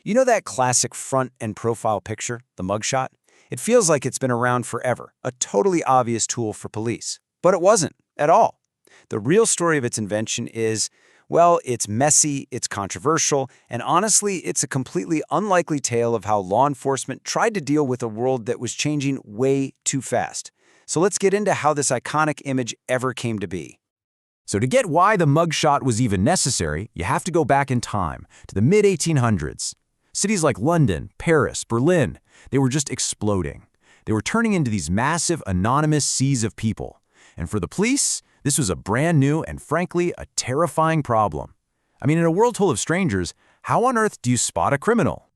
You know that classic front and profile picture, the mugshot? It feels like it's been around forever, a totally obvious tool for police. But it wasn't, at all. The real story of its invention is, well, it's messy, it's controversial, and honestly, it's a completely unlikely tale of how law enforcement tried to deal with a world that was changing way too fast. So let's get into how this iconic image ever came to be. So to get why the mugshot was even necessary, you have to go back in time, to the mid-1800s. Cities like London, Paris, Berlin, they were just exploding. They were turning into these massive, anonymous seas of people. And for the police, this was a brand new and, frankly, a terrifying problem. I mean, in a world full of strangers, how on earth do you spot a criminal?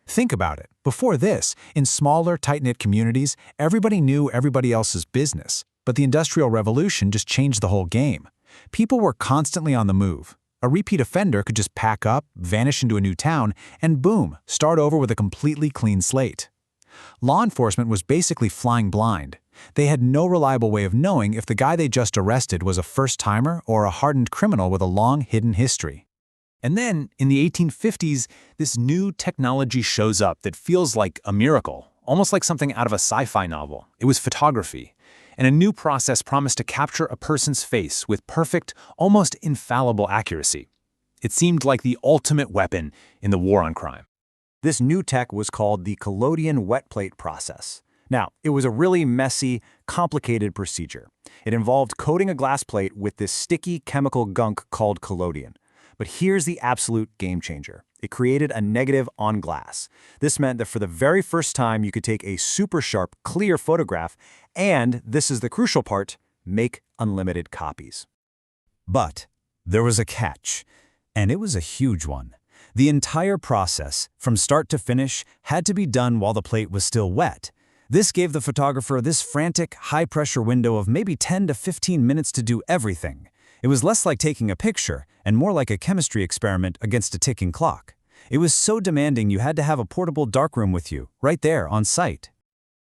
Think about it. Before this, in smaller, tight-knit communities, everybody knew everybody else's business. But the Industrial Revolution just changed the whole game. People were constantly on the move. A repeat offender could just pack up, vanish into a new town, and boom, start over with a completely clean slate. Law enforcement was basically flying blind. They had no reliable way of knowing if the guy they just arrested was a first-timer or a hardened criminal with a long, hidden history. And then, in the 1850s, this new technology shows up that feels like a miracle, almost like something out of a sci-fi novel. It was photography. And a new process promised to capture a person's face with perfect, almost infallible accuracy. It seemed like the ultimate weapon in the war on crime. This new tech was called the Collodion wet plate process. Now, it was a really messy, complicated procedure. It involved coating a glass plate with this sticky chemical gunk called collodion. But here's the absolute game changer. It created a negative on glass. This meant that for the very first time, you could take a super sharp, clear photograph and, this is the crucial part, make unlimited copies. But there was a catch, and it was a huge one. The entire process, from start to finish, had to be done while the plate was still wet. This gave the photographer this frantic, high-pressure window of maybe 10 to 15 minutes to do everything. It was less like taking a picture and more like a chemistry experiment against a ticking clock. It was so demanding you had to have a portable darkroom with you, right there on site.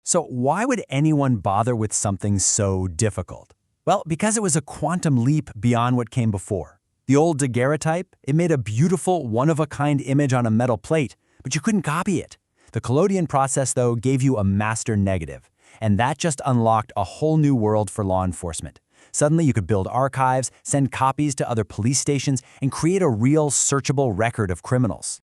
So why would anyone bother with something so difficult? Well, because it was a quantum leap beyond what came before. The old daguerreotype, it made a beautiful, one-of-a-kind image on a metal plate, but you couldn't copy it. The collodion process, though, gave you a master negative, and that just unlocked a whole new world for law enforcement. Suddenly, you could build archives, send copies to other police stations, and create a real, searchable record of criminals.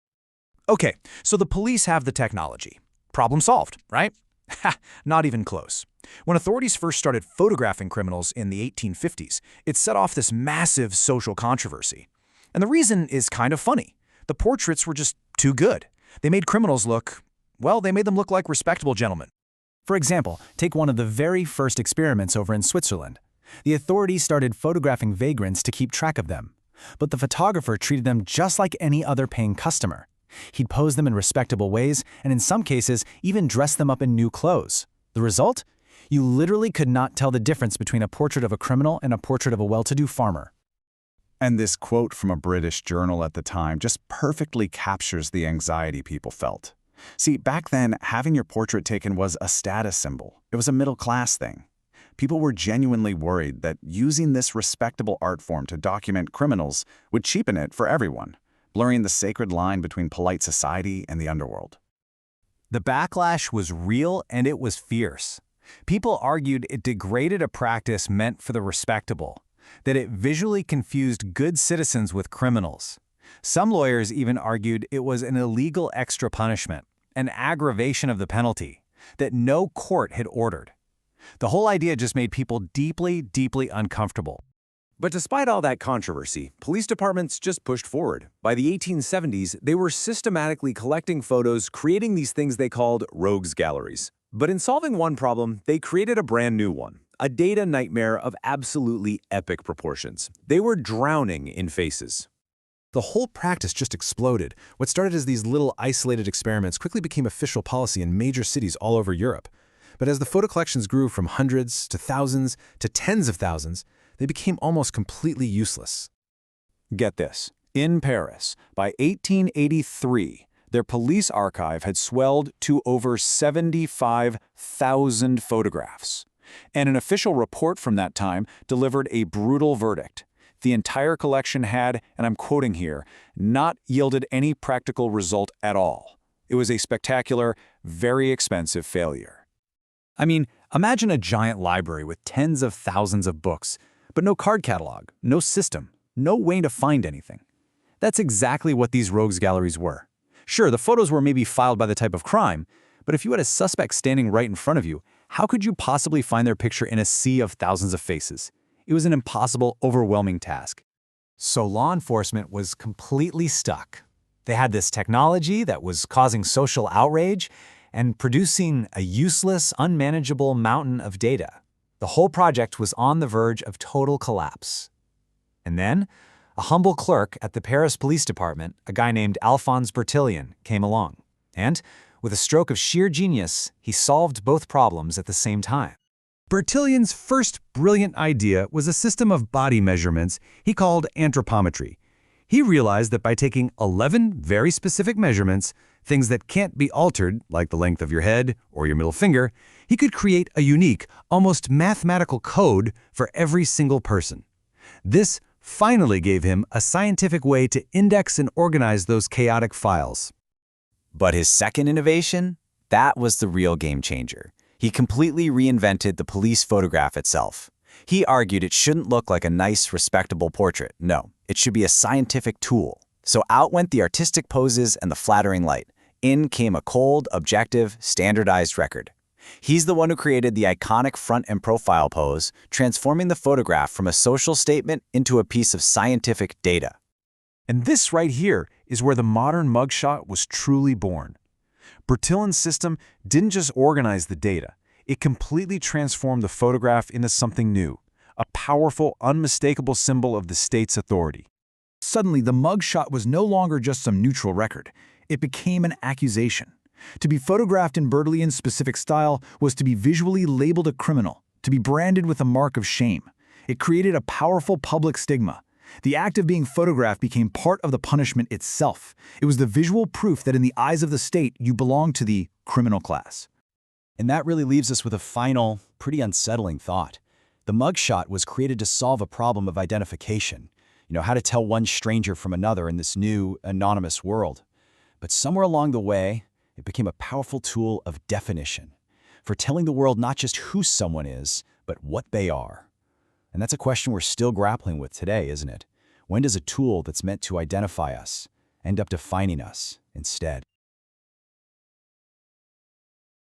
Okay, so the police have the technology. Problem solved, right? Ha, not even close. When authorities first started photographing criminals in the 1850s, it set off this massive social controversy. And the reason is kind of funny. The portraits were just too good. They made criminals look, well, they made them look like respectable gentlemen. For example, take one of the very first experiments over in Switzerland. The authorities started photographing vagrants to keep track of them. But the photographer treated them just like any other paying customer. He'd pose them in respectable ways, and in some cases, even dress them up in new clothes. The result? You literally could not tell the difference between a portrait of a criminal and a portrait of a well-to-do farmer. And this quote from a British journal at the time just perfectly captures the anxiety people felt. See, back then, having your portrait taken was a status symbol. It was a middle-class thing. People were genuinely worried that using this respectable art form to document criminals would cheapen it for everyone, blurring the sacred line between polite society and the underworld. The backlash was real and it was fierce. People argued it degraded a practice meant for the respectable, that it visually confused good citizens with criminals. Some lawyers even argued it was an illegal extra punishment, an aggravation of the penalty, that no court had ordered. The whole idea just made people deeply, deeply uncomfortable. But despite all that controversy, police departments just pushed forward. By the 1870s, they were systematically collecting photos, creating these things they called rogues galleries. But in solving one problem, they created a brand new one, a data nightmare of absolutely epic proportions. They were drowning in faces. The whole practice just exploded. What started as these little isolated experiments quickly became official policy in major cities all over Europe. But as the photo collections grew from hundreds to thousands to tens of thousands, they became almost completely useless. Get this. In Paris, by 1883, their police archive had swelled to over 75,000 photographs. And an official report from that time delivered a brutal verdict. The entire collection had, and I'm quoting here, not yielded any practical result at all. It was a spectacular, very expensive failure. I mean, imagine a giant library with tens of thousands of books, but no card catalog, no system, no way to find anything. That's exactly what these rogues galleries were. Sure, the photos were maybe filed by the type of crime, but if you had a suspect standing right in front of you, how could you possibly find their picture in a sea of thousands of faces? It was an impossible, overwhelming task. So law enforcement was completely stuck. They had this technology that was causing social outrage and producing a useless, unmanageable mountain of data. The whole project was on the verge of total collapse. And then, a humble clerk at the Paris Police Department, a guy named Alphonse Bertillon, came along. And, with a stroke of sheer genius, he solved both problems at the same time. Bertillon's first brilliant idea was a system of body measurements he called anthropometry. He realized that by taking 11 very specific measurements, things that can't be altered, like the length of your head or your middle finger, he could create a unique, almost mathematical code for every single person. This finally gave him a scientific way to index and organize those chaotic files. But his second innovation? That was the real game changer. He completely reinvented the police photograph itself. He argued it shouldn't look like a nice, respectable portrait. No, it should be a scientific tool. So out went the artistic poses and the flattering light. In came a cold, objective, standardized record. He's the one who created the iconic front and profile pose, transforming the photograph from a social statement into a piece of scientific data. And this right here is where the modern mugshot was truly born. Bertillon's system didn't just organize the data, it completely transformed the photograph into something new, a powerful, unmistakable symbol of the state's authority. Suddenly, the mugshot was no longer just some neutral record. It became an accusation. To be photographed in Bertillon's specific style was to be visually labeled a criminal, to be branded with a mark of shame. It created a powerful public stigma. The act of being photographed became part of the punishment itself. It was the visual proof that in the eyes of the state, you belonged to the criminal class. And that really leaves us with a final, pretty unsettling thought. The mugshot was created to solve a problem of identification. How to tell one stranger from another in this new, anonymous world. But somewhere along the way, it became a powerful tool of definition, for telling the world not just who someone is, but what they are. And that's a question we're still grappling with today, isn't it? When does a tool that's meant to identify us end up defining us instead?